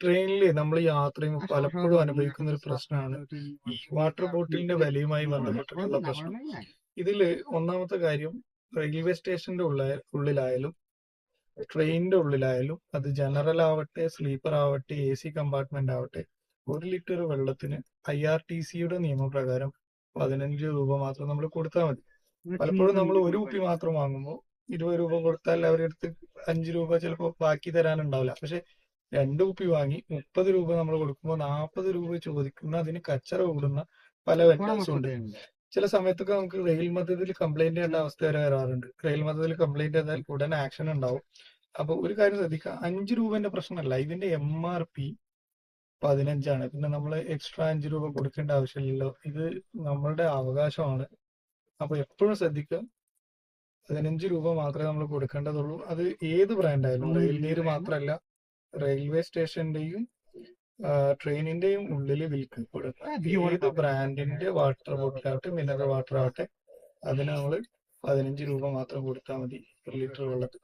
ട്രെയിനില് നമ്മൾ യാത്ര ചെയ്യുമ്പോൾ പലപ്പോഴും അനുഭവിക്കുന്ന ഒരു പ്രശ്നമാണ് ഈ വാട്ടർ ബോട്ടിലിന്റെ വിലയുമായി ബന്ധപ്പെട്ടിട്ടുള്ള പ്രശ്നം. ഇതില് ഒന്നാമത്തെ കാര്യം, റെയിൽവേ സ്റ്റേഷന്റെ ഉള്ളിലായാലും ട്രെയിനിന്റെ ഉള്ളിലായാലും അത് ജനറൽ ആവട്ടെ, സ്ലീപ്പർ ആവട്ടെ, AC കമ്പാർട്ട്മെന്റ് ആവട്ടെ, 1 ലിറ്റർ വെള്ളത്തിന് IRTCയുടെ നിയമപ്രകാരം 15 രൂപ മാത്രം നമ്മൾ കൊടുത്താൽ മതി. പലപ്പോഴും നമ്മൾ ഒരു കുപ്പി മാത്രം വാങ്ങുമ്പോൾ 20 രൂപ കൊടുത്താൽ അവരുടെ അടുത്ത് 5 രൂപ ചിലപ്പോൾ ബാക്കി തരാനുണ്ടാവില്ല. പക്ഷെ 2 കുപ്പി വാങ്ങി 30 രൂപ നമ്മൾ കൊടുക്കുമ്പോൾ 40 രൂപ ചോദിക്കുന്ന, അതിന് കച്ചറ കൂടുന്ന പല വെൻഡേഴ്സും ഉണ്ട്. ചില സമയത്തൊക്കെ നമുക്ക് റെയിൽ മധ്യത്തിൽ കംപ്ലൈന്റ് ചെയ്യേണ്ട അവസ്ഥ വരെ വരാറുണ്ട്. റെയിൽ മധ്യത്തിൽ കംപ്ലൈന്റ് ചെയ്താൽ ഉടൻ ആക്ഷൻ ഉണ്ടാവും. അപ്പൊ ഒരു കാര്യം ശ്രദ്ധിക്കുക, 5 രൂപന്റെ പ്രശ്നമല്ല, ഇതിന്റെ MRP 15 ആണ്. പിന്നെ നമ്മൾ എക്സ്ട്രാ 5 രൂപ കൊടുക്കേണ്ട ആവശ്യമില്ലല്ലോ. ഇത് നമ്മളുടെ അവകാശമാണ്. അപ്പൊ എപ്പോഴും ശ്രദ്ധിക്കുക, 15 രൂപ മാത്രമേ നമ്മൾ കൊടുക്കേണ്ടതുള്ളൂ. അത് ഏത് ബ്രാൻഡായാലും, റെയിൽ നീര് മാത്രമല്ല, റെയിൽവേ സ്റ്റേഷന്റെയും ട്രെയിനിന്റെയും ഉള്ളിൽ വിൽക്കപ്പെടുന്ന ഏത് ബ്രാൻഡിന്റെ വാട്ടർ ബോട്ടിലാവട്ടെ, മിനറൽ വാട്ടർ ആവട്ടെ, അതിന് നമ്മൾ 15 രൂപ മാത്രം കൊടുത്താൽ മതി 1 ലിറ്റർ വെള്ളത്തിൽ.